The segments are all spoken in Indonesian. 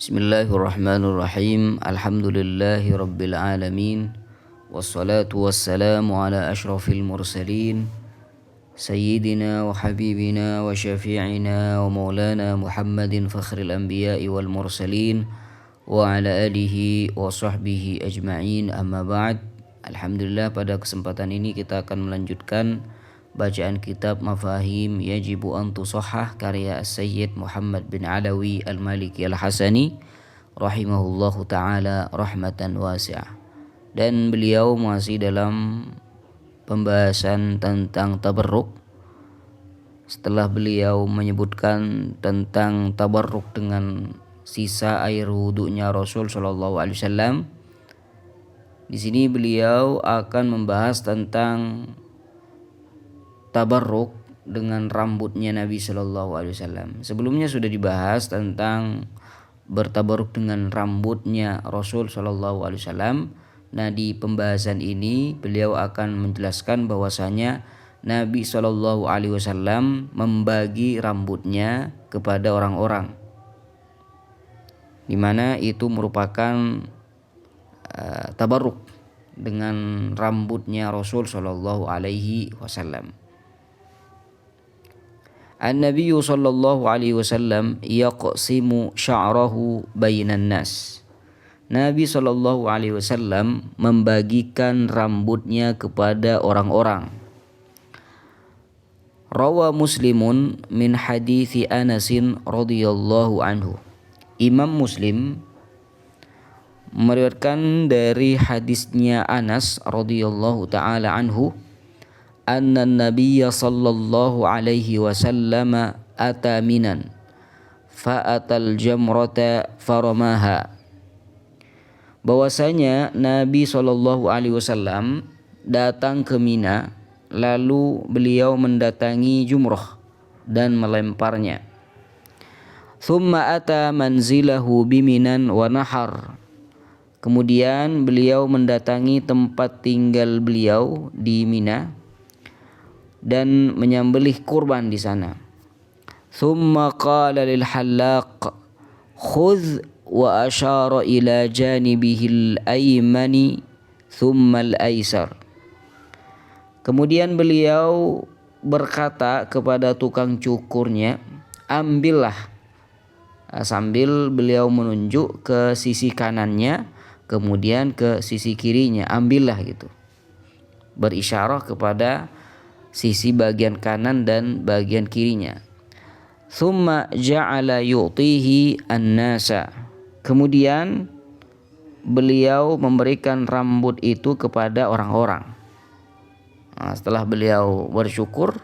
Bismillahirrahmanirrahim. Alhamdulillahi rabbil alamin. Wassalatu wassalamu ala ashrafil mursalin Sayyidina wa habibina wa syafi'ina wa maulana Muhammadin fakhril anbiya'i wal mursalin wa ala alihi wa sahbihi ajma'in, amma ba'd. Alhamdulillah, pada kesempatan ini kita akan melanjutkan bacaan kitab Mafahim Yajibu an Tusahhah karya Sayyid Muhammad bin Alawi Al-Maliki Al-Hasani rahimahullahu ta'ala rahmatan wasi'ah. Dan beliau masih dalam pembahasan tentang tabarruk. Setelah beliau menyebutkan tentang tabarruk dengan sisa air wudunya Rasul sallallahu alaihi wasallam, di sini beliau akan membahas tentang tabarruk dengan rambutnya Nabi Shallallahu Alaihi Wasallam. Sebelumnya sudah dibahas tentang bertabarruk dengan rambutnya Rasul Shallallahu Alaihi Wasallam. Nah, di pembahasan ini beliau akan menjelaskan bahwasanya Nabi Shallallahu Alaihi Wasallam membagi rambutnya kepada orang-orang, di mana itu merupakan tabarruk dengan rambutnya Rasul Shallallahu Alaihi Wasallam. An-Nabi sallallahu alaihi wasallam yaqsimu sya'rahu bainan nas. Nabi sallallahu alaihi wasallam membagikan rambutnya kepada orang-orang. Rawa Muslimun min hadithi Anasin radhiyallahu anhu. Imam Muslim meriwayatkan dari hadisnya Anas radhiyallahu taala anhu, anna nabiyya sallallahu alaihi wasallam ata minan fa'atal jamrata faramaha. Bahwasanya Nabi sallallahu alaihi wasallam datang ke Mina, lalu beliau mendatangi jumrah dan melemparnya. Thumma ata manzilahu biminan wa nahar. Kemudian beliau mendatangi tempat tinggal beliau di Mina dan menyembelih kurban di sana. Thumma qala lil halaq khudh wa asyara ila janibihil aymani thumma al aysar. Kemudian beliau berkata kepada tukang cukurnya, ambillah, sambil beliau menunjuk ke sisi kanannya, kemudian ke sisi kirinya, ambillah gitu. Berisyarah kepada sisi bagian kanan dan bagian kirinya. Thumma ja'ala yu'tihi an-nasa. Kemudian beliau memberikan rambut itu kepada orang-orang. Nah, setelah beliau bersyukur,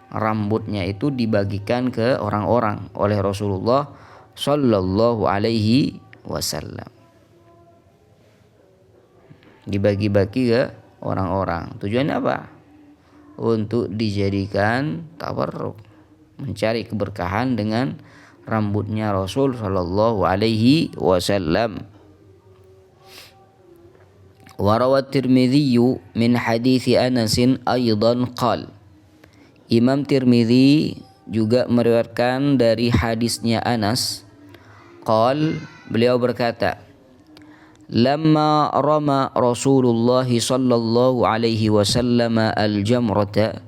rambutnya itu dibagikan ke orang-orang oleh Rasulullah sallallahu alaihi wasallam. Dibagi-bagi ke orang-orang. Tujuannya apa? Untuk dijadikan tabarruk, mencari keberkahan dengan rambutnya Rasul sallallahu alaihi wasallam. Wa rawat Tirmidzi min hadits Anas aidan qal. Imam Tirmidzi juga meriwayatkan dari hadisnya Anas, qal, beliau berkata, lamma rama Rasulullah sallallahu alaihi wasallam al-jamrata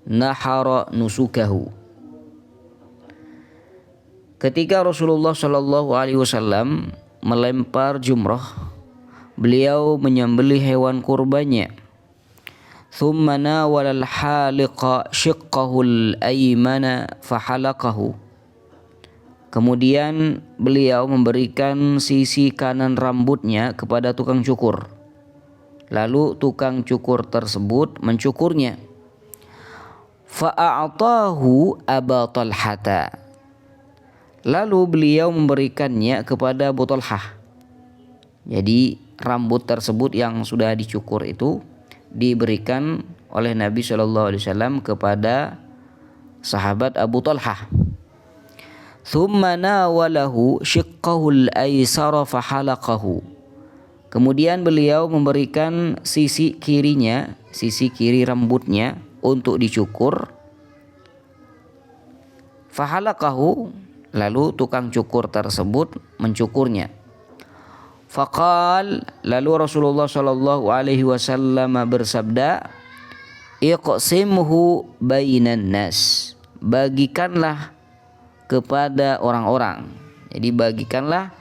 nahara nusukahu. Ketika Rasulullah sallallahu alaihi wasallam melempar jumrah, beliau menyembelih hewan kurbannya. Thumma nawala al-haliqa shiqqahu al-aymana fahalaqahu. Kemudian beliau memberikan sisi kanan rambutnya kepada tukang cukur. Lalu tukang cukur tersebut mencukurnya. Fa'a'tahu Aba Talhata. Lalu beliau memberikannya kepada Abu Talhah. Jadi rambut tersebut yang sudah dicukur itu diberikan oleh Nabi sallallahu alaihi wasallam kepada sahabat Abu Talhah. Thumma nawalahu shiqqahul aysara fahalaqahu. Kemudian beliau memberikan sisi kirinya, sisi kiri rambutnya untuk dicukur. Fahalaqahu, Lalu tukang cukur tersebut mencukurnya. Faqal, lalu Rasulullah sallallahu alaihi wasallam bersabda, iqsimhu bainan nas, bagikanlah kepada orang-orang. Jadi bagikanlah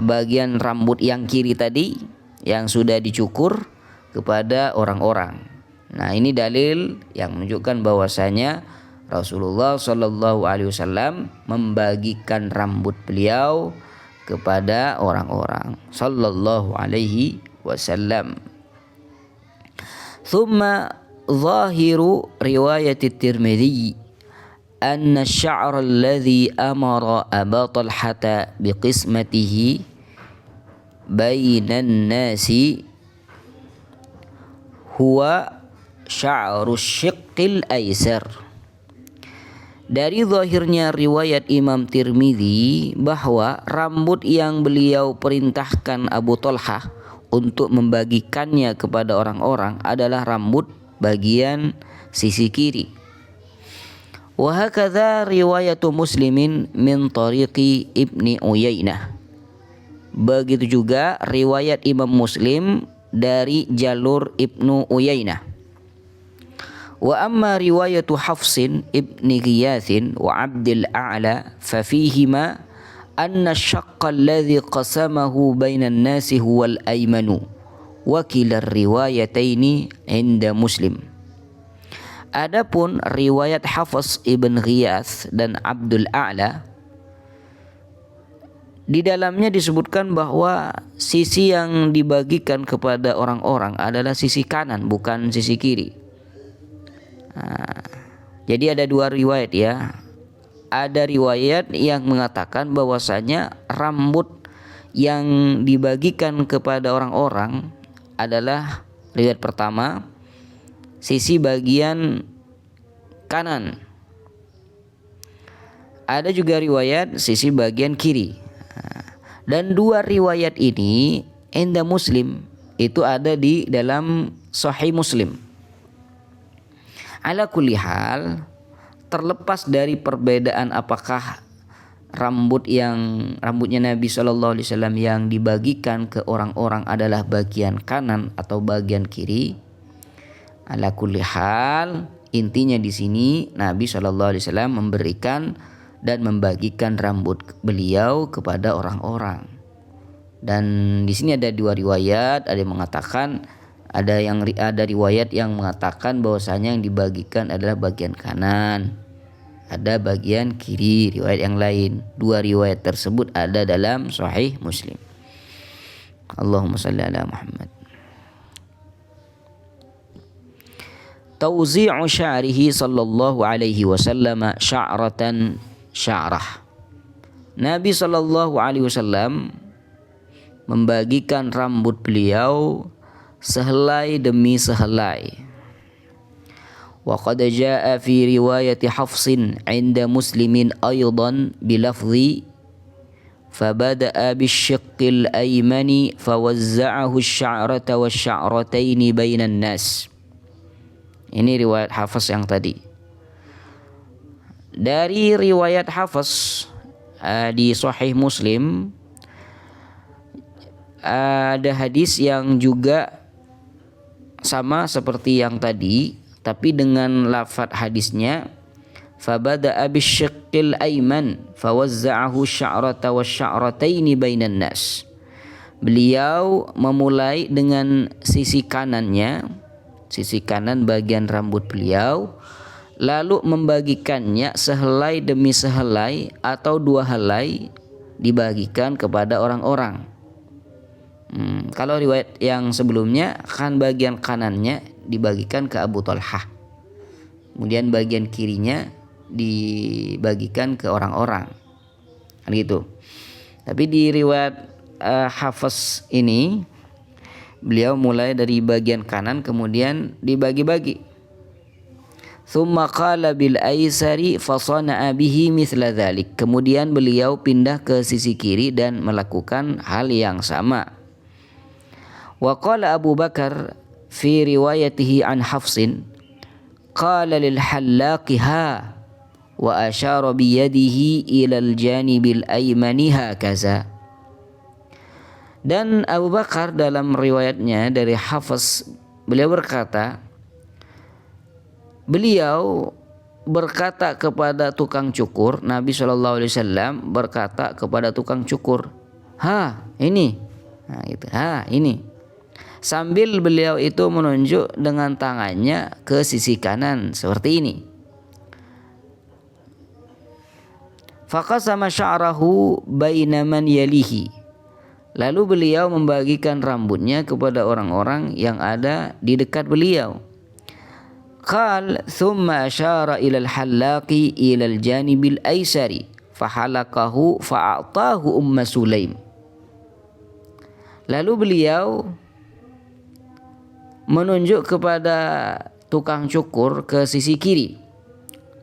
bagian rambut yang kiri tadi yang sudah dicukur kepada orang-orang. Nah, ini dalil yang menunjukkan bahwasanya Rasulullah sallallahu alaihi wasallam membagikan rambut beliau kepada orang-orang sallallahu alaihi wasallam. Thumma zahiru riwayat Tirmidzi anna asy-sya'ra alladhi amara Aba Talhata biqismatihi bainan nasi huwa sya'ru syiqqil aisar. Dari zahirnya riwayat Imam Tirmidzi bahwa rambut yang beliau perintahkan Abu Talhah untuk membagikannya kepada orang-orang adalah rambut bagian sisi kiri. Wa hakadha riwayatu Muslimin min tariqi Ibni Uyainah. Begitu juga riwayat Imam Muslim dari jalur Ibnu Uyainah. Wa amma riwayatu Hafsin ibni Ghiyath wa Abdul A'la fafihima anna syaqqa alladhi qasamahu bainan nasi huwal aymanu wa kila riwayataini inda Muslim. Adapun riwayat Hafs ibn Ghiyath dan Abdul A'la, di dalamnya disebutkan bahwa sisi yang dibagikan kepada orang-orang adalah sisi kanan, bukan sisi kiri. Jadi ada dua riwayat ya. Ada riwayat yang mengatakan bahwasanya rambut yang dibagikan kepada orang-orang adalah riwayat pertama, sisi bagian kanan. Ada juga riwayat sisi bagian kiri. Dan dua riwayat ini inda Muslim, itu ada di dalam Sahih Muslim. Ala kulli hal, terlepas dari perbedaan apakah rambutnya Nabi Shallallahu Alaihi Wasallam yang dibagikan ke orang-orang adalah bagian kanan atau bagian kiri, ala kulli hal, intinya di sini Nabi Shallallahu Alaihi Wasallam memberikan dan membagikan rambut beliau kepada orang-orang. Dan di sini ada dua riwayat, ada yang mengatakan ada riwayat yang mengatakan bahwasanya yang dibagikan adalah bagian kanan, ada bagian kiri, riwayat yang lain. Dua riwayat tersebut ada dalam Sahih Muslim. Allahumma shalli ala Muhammad. Tawzi'u sya'rihi sallallahu alaihi wasallam sya'ratan sya'rah. Nabi sallallahu alaihi wasallam membagikan rambut beliau sehelai demi sehelai. Wa qad jaa'a fi riwayati Hafsin 'inda Muslimin aidan bilafzi fabada'a bisyiqqil aymani fawazza'ahu asy-sya'rata wasy-sya'rataini bainan nas. Ini riwayat Hafs yang tadi. Dari riwayat Hafs di Sahih Muslim ada hadis yang juga sama seperti yang tadi, tapi dengan lafaz hadisnya fabada'a bisyiqqil ayman fawazza'ahu sya'rata wasya'rataini bainan nas. Beliau memulai dengan sisi kanannya, sisi kanan bagian rambut beliau, lalu membagikannya sehelai demi sehelai atau dua helai dibagikan kepada orang-orang. Kalau riwayat yang sebelumnya kan bagian kanannya dibagikan ke Abu Talhah, kemudian bagian kirinya dibagikan ke orang-orang, kan gitu. Tapi di riwayat Hafs ini beliau mulai dari bagian kanan kemudian dibagi-bagi. Tsumma qala bil aisari fasana'a bihi mithla dzalik. Kemudian beliau pindah ke sisi kiri dan melakukan hal yang sama. Wa qala Abu Bakar fi riwayatihi an Hafsin qala lil hallaqiha wa asyara biyadihi ilal janibil aymani hakaza. Dan Abu Bakar dalam riwayatnya dari Hafiz, beliau berkata kepada tukang cukur, Nabi SAW berkata kepada tukang cukur, "Ha, ini." Nah, gitu. "Ha, ini." Sambil beliau itu menunjuk dengan tangannya ke sisi kanan seperti ini. Faqasama sya'rahu baina man yalihi. Lalu beliau membagikan rambutnya kepada orang-orang yang ada di dekat beliau. Qal thumma asyara ila al-hallaqi ila al-janibil aysari fahalaqahu fa'atahu Sulaim. Lalu beliau menunjuk kepada tukang cukur ke sisi kiri.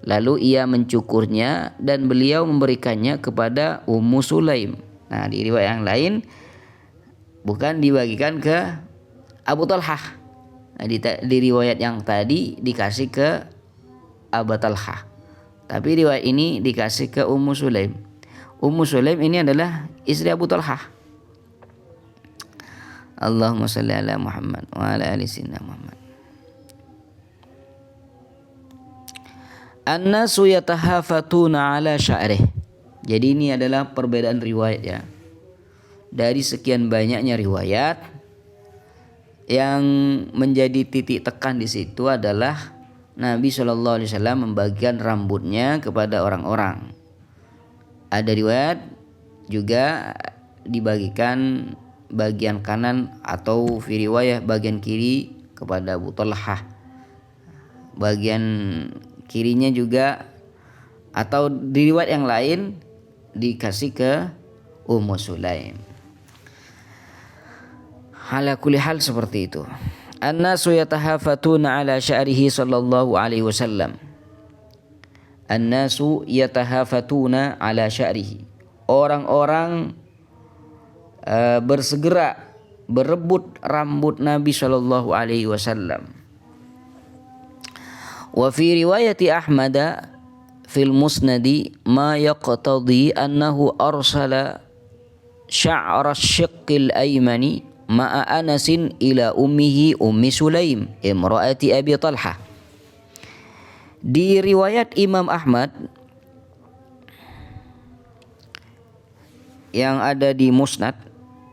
Lalu ia mencukurnya dan beliau memberikannya kepada Sulaim. Nah, di riwayat yang lain bukan dibagikan ke Abu Talhah. Nah, di riwayat yang tadi dikasih ke Abu Talhah. Tapi riwayat ini dikasih ke Sulaim. Sulaim ini adalah istri Abu Talhah. Allahumma shalli ala Muhammad wa ala ali sayyidina Muhammad. An-nasu yatahafatuna ala sya'rih. Jadi ini adalah perbedaan riwayat ya. Dari sekian banyaknya riwayat, yang menjadi titik tekan di situ adalah Nabi SAW membagikan rambutnya kepada orang-orang. Ada riwayat juga dibagikan bagian kanan atau fi riwayah bagian kiri kepada Abu Talhah. Bagian kirinya juga atau di riwayat yang lain dikasih ke Sulaim. Ala kulli hal seperti itu. An-nasu yatahafatuna ala sya'rihi sallallahu alaihi wasallam. An-nasu yatahafatuna ala sya'rihi. Orang-orang bersegera berebut rambut Nabi sallallahu alaihi wasallam. Wa fi riwayati Ahmad fil musnadi ma yaqtadi annahu arsala sya'ra asy-syiqqil aymani ma'a Anasin ila ummihi Ummi Sulaim imra'ati Abi Talhah. Di riwayat Imam Ahmad yang ada di Musnad,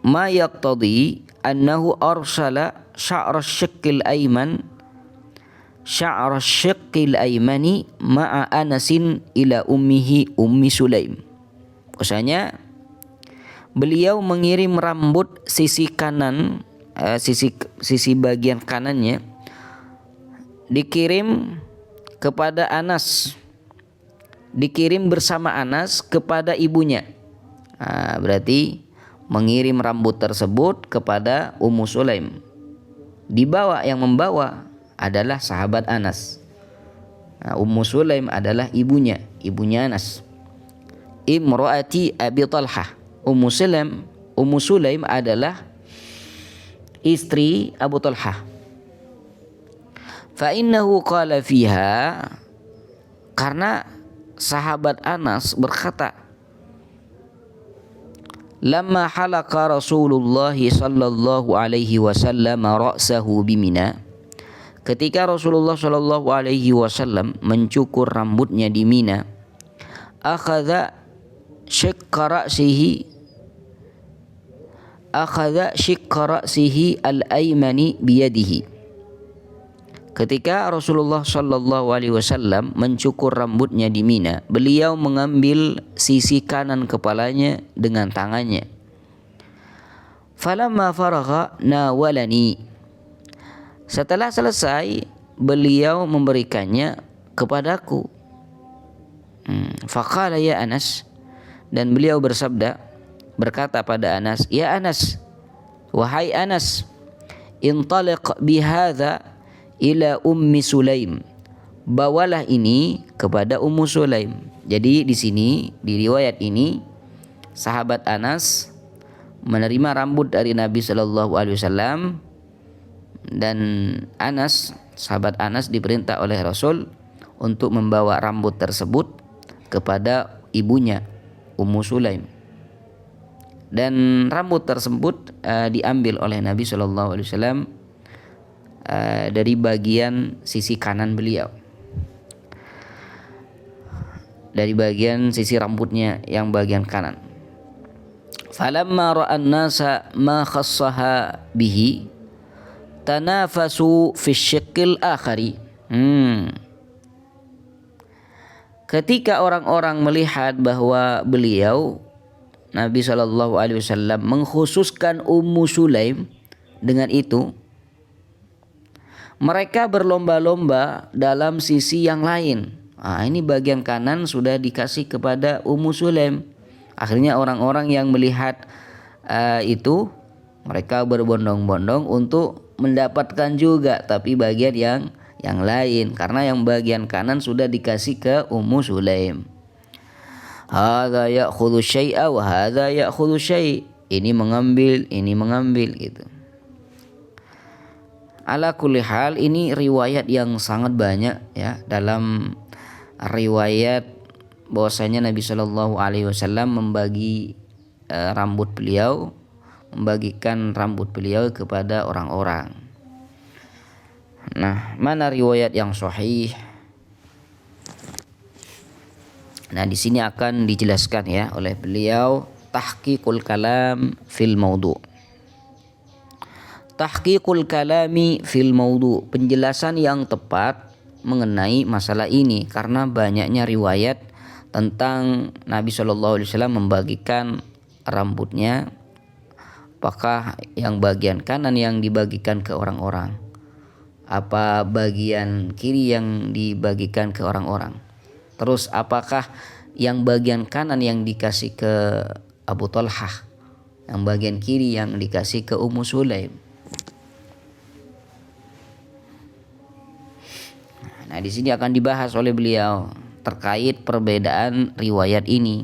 ma yaqtadi annahu arsala sya'ra asy-syiqqil aymani ma'a Anasin ila ummihi Ummi Sulaim. Maksudnya beliau mengirim rambut sisi kanan, sisi bagian kanannya dikirim kepada Anas, dikirim bersama Anas kepada ibunya. Berarti mengirim rambut tersebut kepada Ummu Sulaim. Yang membawa adalah sahabat Anas. Ummu Sulaim adalah ibunya Anas. Imro'ati Abi Talhah. Ummu Sulaim adalah istri Abu Talhah. Fa innahu qala fiha, karena sahabat Anas berkata, lamma halaqa Rasulullah sallallahu alaihi wasallam ra'sahu bimina, ketika Rasulullah sallallahu alaihi wasallam mencukur rambutnya di Mina, akhadha shiqqa ra'sihi al-aymani biyadihi. Ketika Rasulullah sallallahu alaihi wasallam mencukur rambutnya di Mina, beliau mengambil sisi kanan kepalanya dengan tangannya. Falamma faragha nawalani. Setelah selesai, beliau memberikannya kepadaku. Faqala ya Anas, dan beliau berkata pada Anas, ya Anas, wahai Anas, intaliq bihadza ila Ummi Sulaim, bawalah ini kepada Ummu Sulaim. Jadi di sini di riwayat ini sahabat Anas menerima rambut dari Nabi Shallallahu Alaihi Wasallam, dan sahabat Anas diperintah oleh Rasul untuk membawa rambut tersebut kepada ibunya Ummu Sulaim. Dan rambut tersebut diambil oleh Nabi Shallallahu Alaihi Wasallam dari bagian sisi kanan beliau, dari bagian sisi rambutnya yang bagian kanan. Falamma ra'an nasa ma khassaha bihi tanafasu fi syiqqil akhari. Ketika orang-orang melihat bahwa beliau Nabi Shallallahu Alaihi Wasallam mengkhususkan Ummu Sulaim dengan itu, mereka berlomba-lomba dalam sisi yang lain. Ini bagian kanan sudah dikasih kepada Ummu Sulaim. Akhirnya orang-orang yang melihat itu, mereka berbondong-bondong untuk mendapatkan juga, tapi bagian yang lain, karena yang bagian kanan sudah dikasih ke Ummu Sulaim. Hadza ya'khudhu syai'a wa hadza ya'khudhu syai'. Ini mengambil gitu. Ala kulli hal, ini riwayat yang sangat banyak ya, dalam riwayat bahwasanya Nabi Shallallahu Alaihi Wasallam membagikan rambut beliau kepada orang-orang. Nah, mana riwayat yang sahih? Nah, di sini akan dijelaskan ya oleh beliau, tahqiqul kalam fil maudhu'. Tahqiqul kalami fil maudhu', penjelasan yang tepat mengenai masalah ini, karena banyaknya riwayat tentang Nabi Shallallahu Alaihi Wasallam membagikan rambutnya. Apakah yang bagian kanan yang dibagikan ke orang-orang? Apa bagian kiri yang dibagikan ke orang-orang? Terus apakah yang bagian kanan yang dikasih ke Abu Talhah, yang bagian kiri yang dikasih ke Ummu Sulaim? Nah, di sini akan dibahas oleh beliau terkait perbedaan riwayat ini.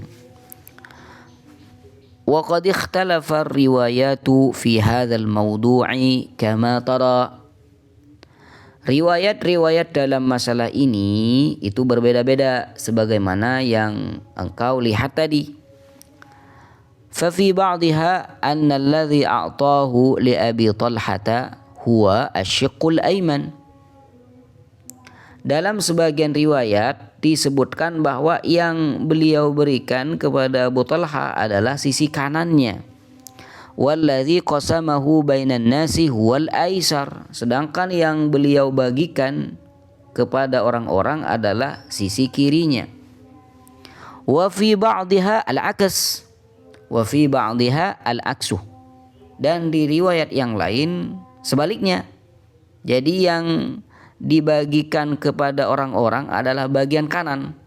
Wa qad ikhtalafa ar-riwayatu fi hadzal mawdu'i kama tara. Riwayat-riwayat dalam masalah ini itu berbeda-beda sebagaimana yang engkau lihat tadi. Fa fi ba'dihha anna alladhi a'tahu li Abi Talhata huwa asy-syiqqul ayman. Dalam sebagian riwayat disebutkan bahwa yang beliau berikan kepada Abu Talha adalah sisi kanannya. Walladzi qasamahu bainan nasi huwal aisar. Sedangkan yang beliau bagikan kepada orang-orang adalah sisi kirinya. Wa fi ba'dihha al-aks. Wa fi ba'dihha al-aksu. Dan di riwayat yang lain sebaliknya. Jadi yang dibagikan kepada orang-orang adalah bagian kanan.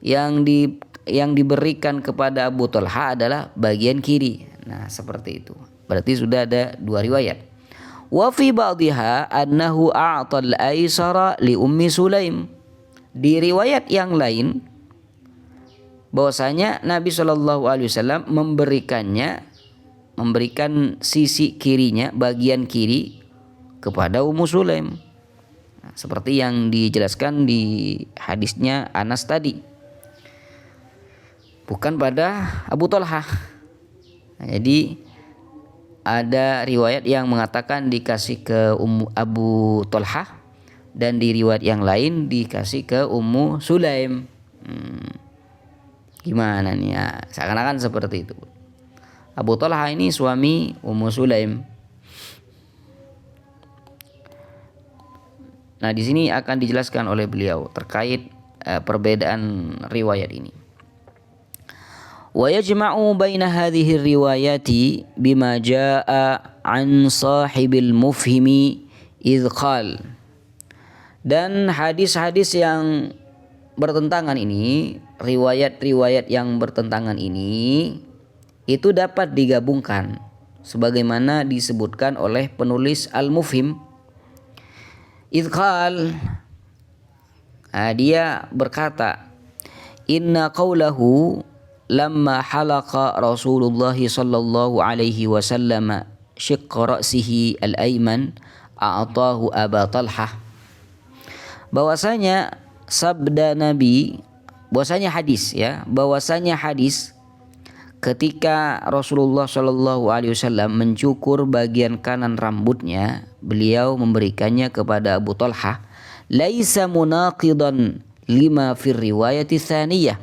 Yang diberikan kepada Abu Talha adalah bagian kiri. Nah, seperti itu. Berarti sudah ada dua riwayat. Wa fi ba'dihha annahu a'tal aisara li Ummi Sulaim. Di riwayat yang lain bahwasanya Nabi Shallallahu Alaihi Wasallam memberikan sisi kirinya, bagian kiri kepada Ummu Sulaim. Nah, seperti yang dijelaskan di hadisnya Anas tadi. Bukan pada Abu Talha. Nah, jadi ada riwayat yang mengatakan dikasih ke Abu Talha, dan di riwayat yang lain dikasih ke Ummu Sulaim. Gimana nih ya? Seakan-akan seperti itu. Abu Talha ini suami Ummu Sulaim. Nah, di sini akan dijelaskan oleh beliau terkait perbedaan riwayat ini. Wa yajma'u baina hadhihi riwayati bima jaa'a an sahibil mufhimi idh qal. Dan hadis-hadis yang bertentangan ini, riwayat-riwayat yang bertentangan ini itu dapat digabungkan sebagaimana disebutkan oleh penulis Al-Mufhim. Idh qal, dia berkata, inna qawlahu lamma halaqa Rasulullah sallallahu alaihi wasallam shiqqa ra'sihi al-ayman a'tahu Aba Talhah. Bahwasanya sabda Nabi bahwasanya hadis ketika Rasulullah Shallallahu Alaihi Wasallam mencukur bagian kanan rambutnya, beliau memberikannya kepada Abu Talhah. Laisa munaqidan lima fir riwayati tsaniyah,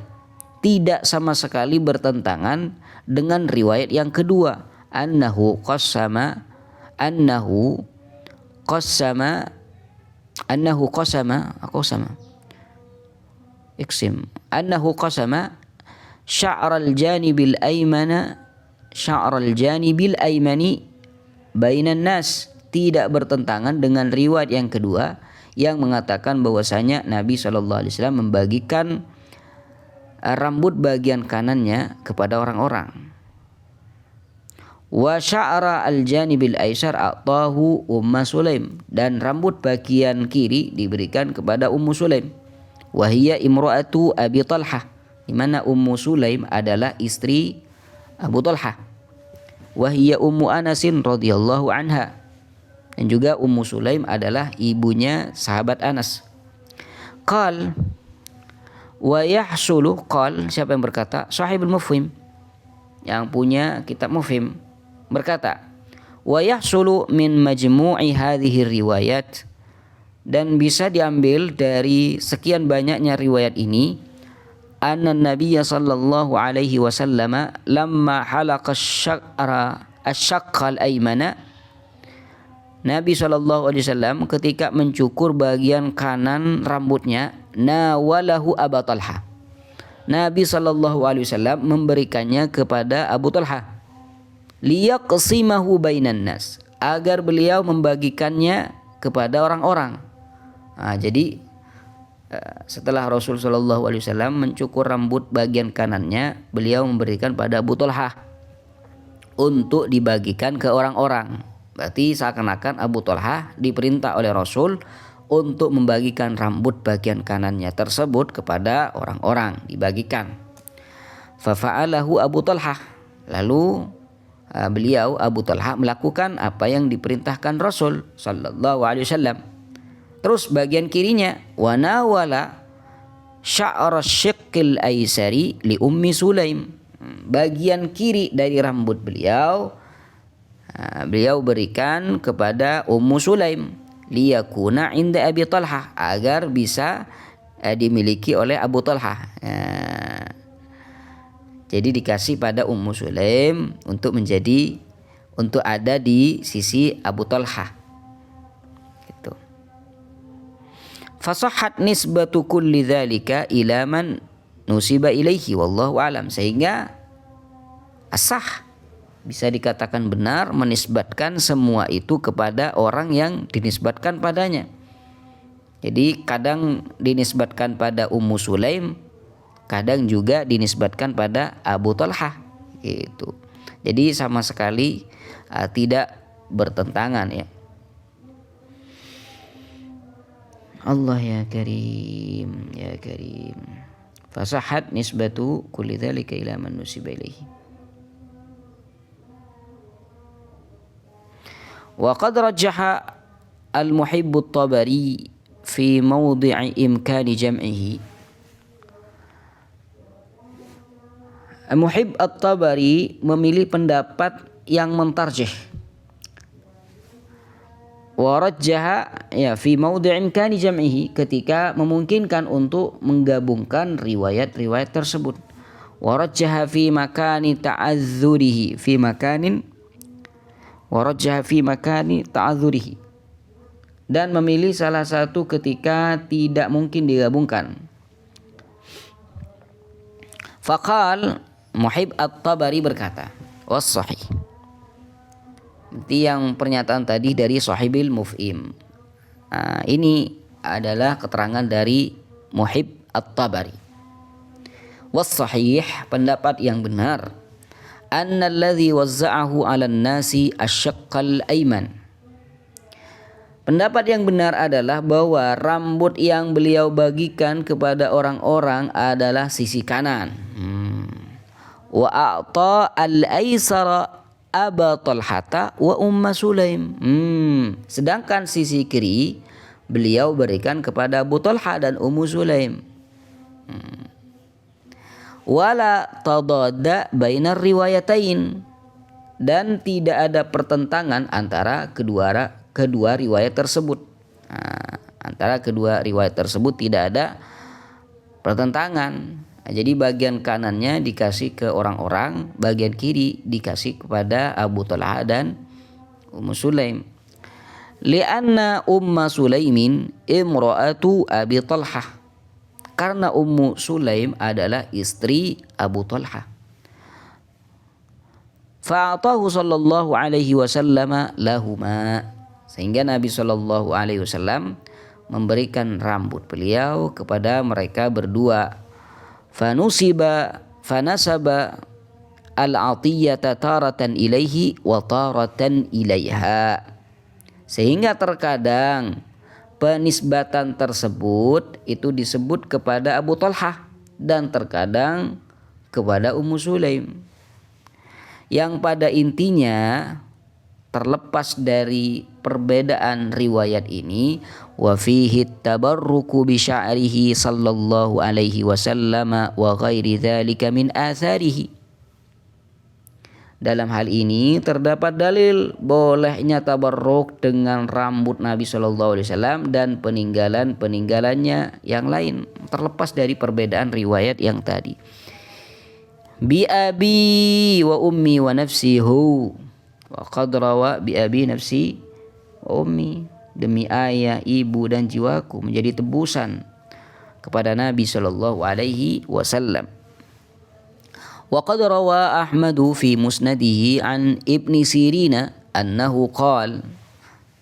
tidak sama sekali bertentangan dengan riwayat yang kedua. Annahu qasama sya'ral janibil aymani bainan nas, tidak bertentangan dengan riwayat yang kedua yang mengatakan bahwasanya Nabi Shallallahu Alaihi Wasallam membagikan rambut bagian kanannya kepada orang-orang. Wa sya'ra al-janibil aisar a'tahu Ummu Sulaim, dan rambut bagian kiri diberikan kepada Ummu Sulaim. Wa hiya imra'atu Abi Talhah, di mana Ummu Sulaim adalah istri Abu Talhah. Wa hiya Ummu Anasin radhiyallahu anha, dan juga Ummu Sulaim adalah ibunya sahabat Anas. Qal wa yahsulu, qal, siapa yang berkata? Sahibul Mufhim, yang punya kitab Mufhim, berkata, wa yahsulu min majmu'i hadhihi riwayat, dan bisa diambil dari sekian banyaknya riwayat ini, anna Nabiya sallallahu alaihi wasallam lamma halaqa asy-syaqqal aymana, Nabi sallallahu alaihi wasallam ketika mencukur bagian kanan rambutnya, nawalahu Abu Talhah, Nabi sallallahu alaihi wasallam memberikannya kepada Abu Talhah, liyaqsimahu bainan nas, agar beliau membagikannya kepada orang-orang. Jadi setelah Rasul sallallahu alaihi wasallam mencukur rambut bagian kanannya, beliau memberikan pada Abu Talhah untuk dibagikan ke orang-orang. Berarti seakan-akan Abu Talhah diperintah oleh Rasul untuk membagikan rambut bagian kanannya tersebut kepada orang-orang, dibagikan. Fafa'alahu Abu Talhah, lalu beliau Abu Talhah melakukan apa yang diperintahkan Rasul sallallahu alaihi wasallam. Terus bagian kirinya, wa nawala sya'ra syiqqil aisari li Ummi Sulaim, bagian kiri dari rambut beliau berikan kepada Ummu Sulaim, liyakuna inda Abi Talhah, agar bisa dimiliki oleh Abu Talhah. Jadi dikasih pada Ummu Sulaim untuk ada di sisi Abu Talhah. Gitu. Fasahhat nisbatu kulli dzalika ila man nusiba ilaihi wallahu alam, sehingga asah, bisa dikatakan benar menisbatkan semua itu kepada orang yang dinisbatkan padanya. Jadi kadang dinisbatkan pada Ummu Sulaim, kadang juga dinisbatkan pada Abu Talhah gitu. Jadi sama sekali tidak bertentangan ya. Allah ya Karim, ya Karim. Fasahat nisbatu kulli dzalika ila man nusiba ilaihi. Wa qad rajjaha al-Muhibb at-Tabari fi mawdi'i imkani jam'ihi. Muhibb at-Tabari memilih pendapat yang mentarjih. Wa rajjaha fi mawdi'i imkani jam'ihi, ketika memungkinkan untuk menggabungkan riwayat-riwayat tersebut. Wa rajjaha fi makani ta'azzurihi ta'adzurihi, dan memilih salah satu ketika tidak mungkin digabungkan. Faqal, Muhibb at-Tabari berkata, was-sahih, berarti yang pernyataan tadi dari Sahibil Mufhim. Ini adalah keterangan dari Muhibb at-Tabari. Was-sahih, pendapat yang benar, annalladzi wazza'ahu 'alan nasi asy-syaqqal ayman, pendapat yang benar adalah bahwa rambut yang beliau bagikan kepada orang-orang adalah sisi kanan. Wa a'ta al-aysara Aba Talhata wa Ummu Sulaim. Sedangkan sisi kiri beliau berikan kepada Abu Talha dan Ummu Sulaim. wala tadadda bainar riwayatain, dan tidak ada pertentangan antara kedua riwayat tersebut. Antara kedua riwayat tersebut tidak ada pertentangan. Jadi bagian kanannya dikasih ke orang-orang, bagian kiri dikasih kepada Abu Talha dan Ummu Sulaim. Lianna Umma Sulaimin imra'atu Abi Talha, karena Ummu Sulaim adalah istri Abu Talha. Fa'atahu sallallahu alaihi wasallam lahuma, sehingga Nabi sallallahu alaihi wasallam memberikan rambut beliau kepada mereka berdua. Fanasaba al-atiyata taratan ilaihi wa taratan ilaiha, sehingga terkadang penisbatan tersebut itu disebut kepada Abu Talha dan terkadang kepada Ummu Sulaim, yang pada intinya terlepas dari perbedaan riwayat ini, wa fihi tabarruku bi sya'rihi sallallahu alaihi wasallam wa ghairi dzalika min atharihi. Dalam hal ini terdapat dalil bolehnya tabarruk dengan rambut Nabi sallallahu alaihi wasallam dan peninggalannya yang lain, terlepas dari perbedaan riwayat yang tadi. Bi abi wa ummi wa nafsi hu wa qad rawa bi abi nafsi wa ummi, demi ayah, ibu dan jiwaku menjadi tebusan kepada Nabi sallallahu alaihi wasallam. Wa qad rawa Ahmadu fi musnadihi an Ibni Sirina annahu qala,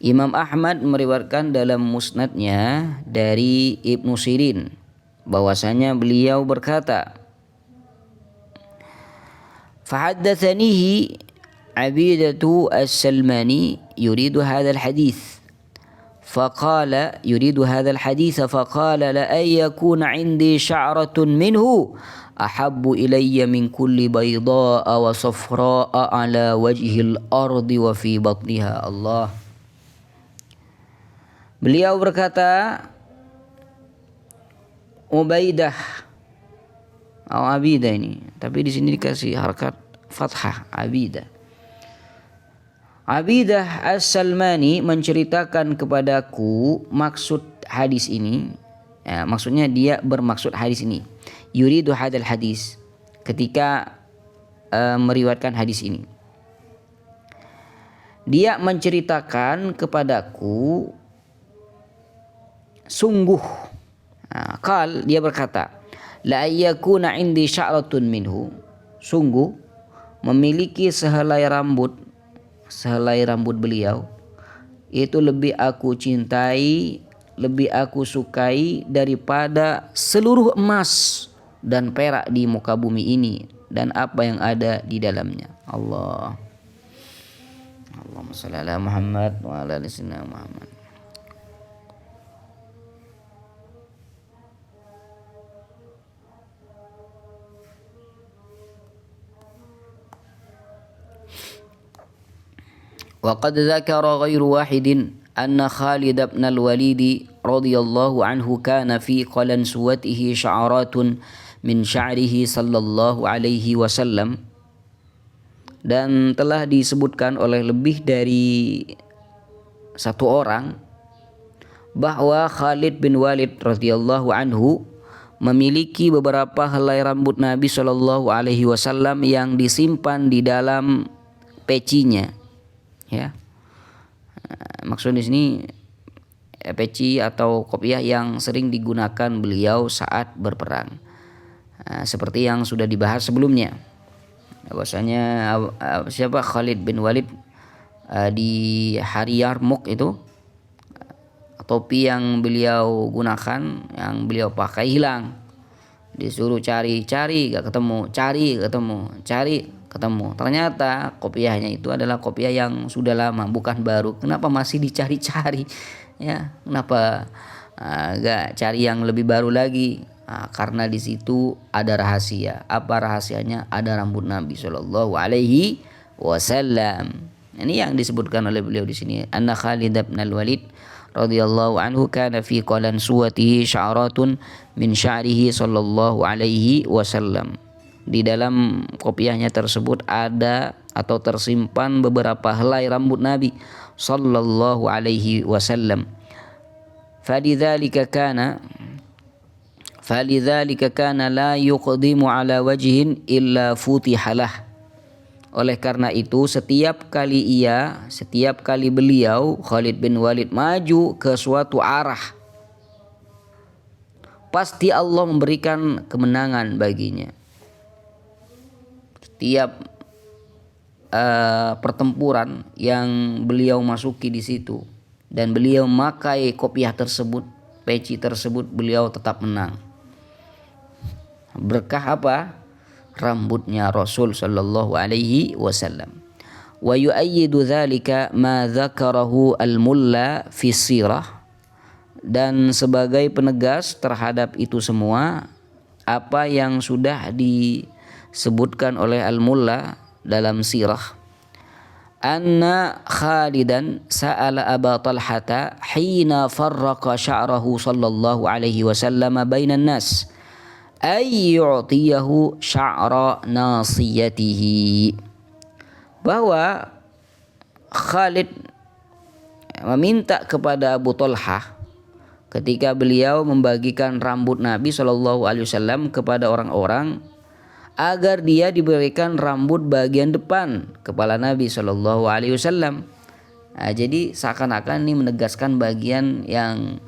Imam Ahmad meriwayatkan dalam musnadnya dari Ibnu Sirin bahwasanya beliau berkata, fahaddatsanihi Abidatu as-Salmani yuridu hadzal hadits faqala faqala la ay yakuna 'indi sya'ratun minhu ahabbu ilayya min kulli bayda'a wa safra'a ala wajhil ardi wa fi batniha. Allah. Beliau berkata, Ubaidah atau Abidah ini, tapi di sini dikasih harakat fathah, Abidah. Abidah as-Salmani menceritakan kepadaku maksud hadis ini. Maksudnya dia bermaksud hadis ini. Yuridu hadal hadis, ketika meriwayatkan hadis ini. Dia menceritakan kepadaku sungguh. Dia berkata, la ayyakuna indi sya'ratun minhu, sungguh memiliki sehelai rambut beliau itu lebih aku cintai, lebih aku sukai daripada seluruh emas dan perak di muka bumi ini dan apa yang ada di dalamnya. Allahumma shalli ala Muhammad wa ala ali sayyidina Muhammad. وقد ذكر غير واحد أن خالد بن الوليد رضي الله عنه كان في قلنسوته شعرات من شعره صلى الله عليه وسلم. Dan telah disebutkan oleh lebih dari satu orang bahwa Khalid bin Walid radhiyallahu anhu memiliki beberapa helai rambut Nabi sallallahu alaihi wasallam yang disimpan di dalam pecinya. Ya, maksud di sini peci atau kopiah yang sering digunakan beliau saat berperang, seperti yang sudah dibahas sebelumnya. Bahwasanya siapa Khalid bin Walid di hari Yarmuk itu topi yang beliau gunakan, yang beliau pakai hilang. Disuruh cari gak ketemu, cari ketemu. Ternyata kopiahnya itu adalah kopiah yang sudah lama, bukan baru. Kenapa masih dicari-cari? Ya, kenapa gak cari yang lebih baru lagi? Karena di situ ada rahasia. Apa rahasianya? Ada rambut Nabi Shallallahu Alaihi Wasallam. Ini yang disebutkan oleh beliau di sini. Anna Khalid bin Al-Walid radhiyallahu anhu kana fi qalan suwatihi sya'ratun min sya'rihi sallallahu alaihi wasallam. di dalam kopiahnya tersebut ada atau tersimpan beberapa helai rambut Nabi sallallahu alaihi wasallam. Falidzalika kana la yuqdimu ala wajhin illa futihalah. Oleh karena itu setiap kali beliau Khalid bin Walid maju ke suatu arah, pasti Allah memberikan kemenangan baginya. Setiap pertempuran yang beliau masuki di situ dan beliau memakai kopiah tersebut, peci tersebut, beliau tetap menang. Berkah apa? Rambutnya Rasul sallallahu alaihi wasallam. Wa yu'ayyidu dzalika ma dzakarahu al-mulla fi sirah. Dan sebagai penegas terhadap itu semua, apa yang sudah disebutkan oleh al-mulla dalam sirah, anna Khalidan sa'ala Aba Talhata hina farraqa sya'rahu sallallahu alaihi wasallam bainan nas ay yu'tiyahu sya'ra nasiyatihi, bahwa Khalid meminta kepada Abu Talhah ketika beliau membagikan rambut Nabi sallallahu alaihi wasallam kepada orang-orang agar dia diberikan rambut bagian depan kepala Nabi sallallahu alaihi wasallam. Jadi seakan-akan ini menegaskan bagian yang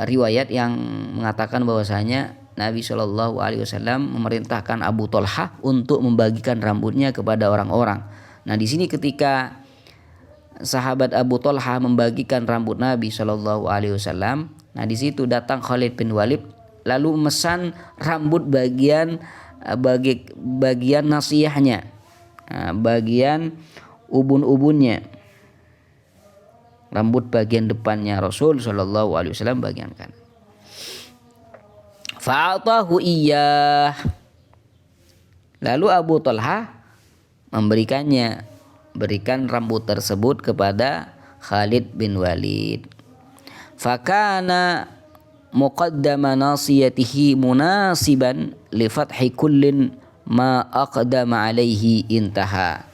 riwayat yang mengatakan bahwasanya Nabi sallallahu alaihi wasallam memerintahkan Abu Talhah untuk membagikan rambutnya kepada orang-orang. Nah, di sini ketika sahabat Abu Talhah membagikan rambut Nabi sallallahu alaihi wasallam, nah di situ datang Khalid bin Walid lalu memesan rambut bagian nasiyahnya, bagian ubun-ubunnya, rambut bagian depannya Rasul sallallahu alaihi wasallam bagian kanan. Fa'atahu iyyah, lalu Abu Talhah berikan rambut tersebut kepada Khalid bin Walid. Fakana muqaddama nasiyatihi munasiban li fathi kullin ma aqdama alaihi intaha.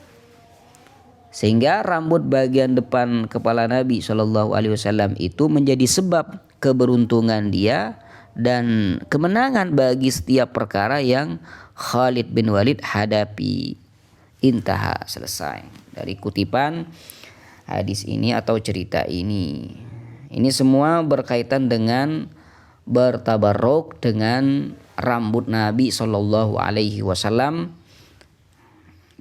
Sehingga rambut bagian depan kepala Nabi sallallahu alaihi wasallam itu menjadi sebab keberuntungan dia dan kemenangan bagi setiap perkara yang Khalid bin Walid hadapi. Intaha, selesai. Dari kutipan hadis ini atau cerita ini. Ini semua berkaitan dengan bertabarruk dengan rambut Nabi sallallahu alaihi wasallam,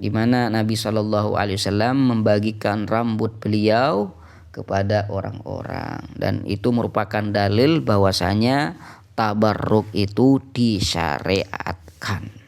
di mana Nabi sallallahu alaihi wasallam membagikan rambut beliau kepada orang-orang, dan itu merupakan dalil bahwasanya tabarruk itu disyariatkan.